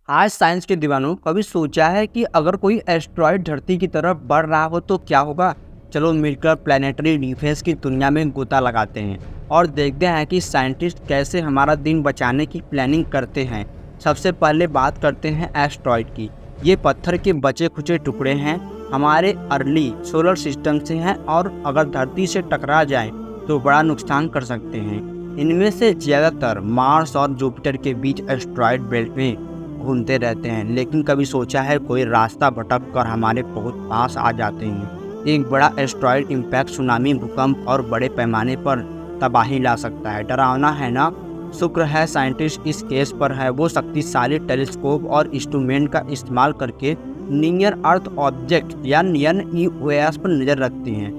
आज साइंस के दीवानों कभी सोचा है कि अगर कोई एस्ट्रॉयड धरती की तरफ बढ़ रहा हो तो क्या होगा। चलो मिलकर प्लानिटरी डिफेंस की दुनिया में गोता लगाते हैं और देखते हैं कि साइंटिस्ट कैसे हमारा दिन बचाने की प्लानिंग करते हैं। सबसे पहले बात करते हैं एस्ट्रॉयड की। ये पत्थर के बचे खुचे टुकड़े हैं, हमारे अर्ली सोलर सिस्टम से हैं और अगर धरती से टकरा जाए तो बड़ा नुकसान कर सकते हैं। इनमें से ज़्यादातर मार्स और जुपिटर के बीच एस्ट्रॉयड बेल्ट में घूमते रहते हैं, लेकिन कभी सोचा है कोई रास्ता भटक कर हमारे बहुत पास आ जाते हैं। एक बड़ा एस्ट्रॉयड इम्पैक्ट सुनामी, भूकंप और बड़े पैमाने पर तबाही ला सकता है। डरावना है ना? शुक्र है साइंटिस्ट इस केस पर है। वो शक्तिशाली टेलीस्कोप और इंस्ट्रूमेंट का इस्तेमाल करके नियर अर्थ ऑब्जेक्ट या नियर ईओएस पर नज़र रखते हैं।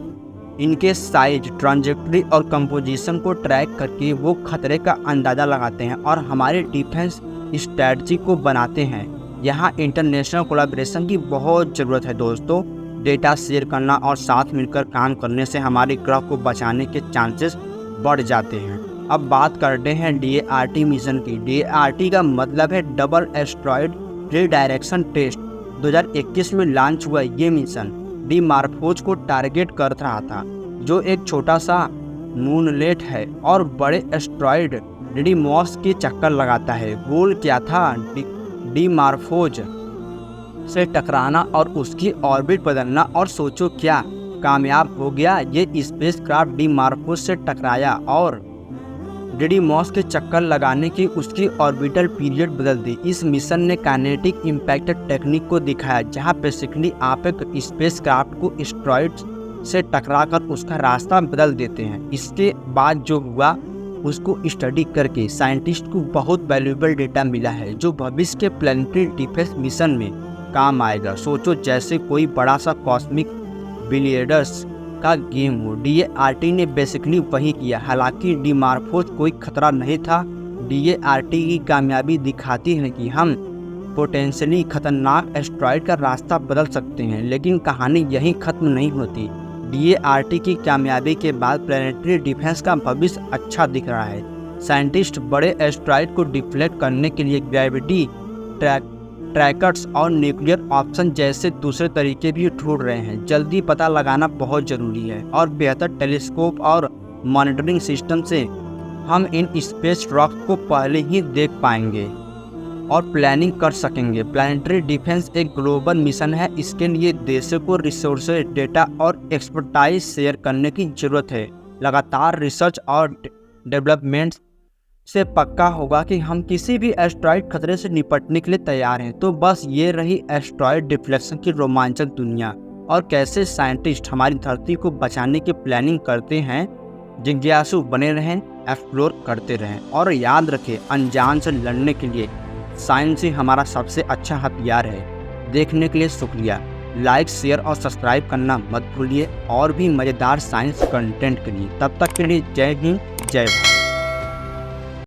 इनके साइज, ट्रांजेक्टरी और कंपोजिशन को ट्रैक करके वो खतरे का अंदाज़ा लगाते हैं और हमारे डिफेंस स्ट्रैटेजी को बनाते हैं। यहाँ इंटरनेशनल कोलैबोरेशन की बहुत ज़रूरत है दोस्तों। डेटा शेयर करना और साथ मिलकर काम करने से हमारे ग्रह को बचाने के चांसेस बढ़ जाते हैं। अब बात करते हैं DART मिशन की। DART का मतलब है डबल एस्ट्रॉयड रीडायरेक्शन टेस्ट। 2021 में लॉन्च हुआ ये मिशन डिमॉर्फोस को टारगेट कर रहा था, जो एक छोटा सा मूनलेट है और बड़े एस्ट्रॉयड डिडीमॉस के चक्कर लगाता है। गोल क्या था? डिमॉर्फोस से टकराना और उसकी ऑर्बिट बदलना। और सोचो क्या कामयाब हो गया। ये स्पेसक्राफ्ट डिमॉर्फोस से टकराया और डिडीमॉस के चक्कर लगाने की उसकी ऑर्बिटल पीरियड बदल दी। इस मिशन ने काइनेटिक इम्पैक्ट टेक्निक को दिखाया, जहां बेसिकली आप एक स्पेसक्राफ्ट को एस्ट्रॉयड से टकराकर उसका रास्ता बदल देते हैं। इसके बाद जो हुआ उसको स्टडी करके साइंटिस्ट को बहुत वैल्यूएबल डेटा मिला है, जो भविष्य के प्लानिटरी डिफेंस मिशन में काम आएगा। सोचो जैसे कोई बड़ा सा कॉस्मिक बिलियर्ड्स का गेम हो। DART ने बेसिकली वही किया। हालांकि डिमॉर्फोस कोई खतरा नहीं था। DART की कामयाबी दिखाती है कि हम पोटेंशियली खतरनाक एस्ट्रॉयड का रास्ता बदल सकते हैं, लेकिन कहानी यहीं खत्म नहीं होती। DART की कामयाबी के बाद प्लानिटरी डिफेंस का भविष्य अच्छा दिख रहा है। साइंटिस्ट बड़े एस्ट्रॉयड को डिफ्लेक्ट करने के लिए ग्रेविटी ट्रैकर्स और न्यूक्लियर ऑप्शन जैसे दूसरे तरीके भी ढूंढ रहे हैं। जल्दी पता लगाना बहुत ज़रूरी है और बेहतर टेलीस्कोप और मॉनिटरिंग सिस्टम से हम इन स्पेस रॉक्स को पहले ही देख पाएंगे और प्लानिंग कर सकेंगे। प्लानिटरी डिफेंस एक ग्लोबल मिशन है। इसके लिए देशों को रिसोर्सेज, डेटा और एक्सपर्टाइज शेयर करने की ज़रूरत है। लगातार रिसर्च और डेवलपमेंट से पक्का होगा कि हम किसी भी एस्ट्रॉयड खतरे से निपटने के लिए तैयार हैं। तो बस ये रही एस्ट्रॉयड डिफ्लेक्शन की रोमांचक दुनिया और कैसे साइंटिस्ट हमारी धरती को बचाने की प्लानिंग करते हैं। जिज्ञासु बने रहें, एक्सप्लोर करते रहें और याद रखें, अनजान से लड़ने के लिए साइंस ही हमारा सबसे अच्छा हथियार है। देखने के लिए शुक्रिया। लाइक, शेयर और सब्सक्राइब करना मत भूलिए और भी मज़ेदार साइंस कंटेंट के लिए। तब तक के लिए जय हिंद, जय भारत।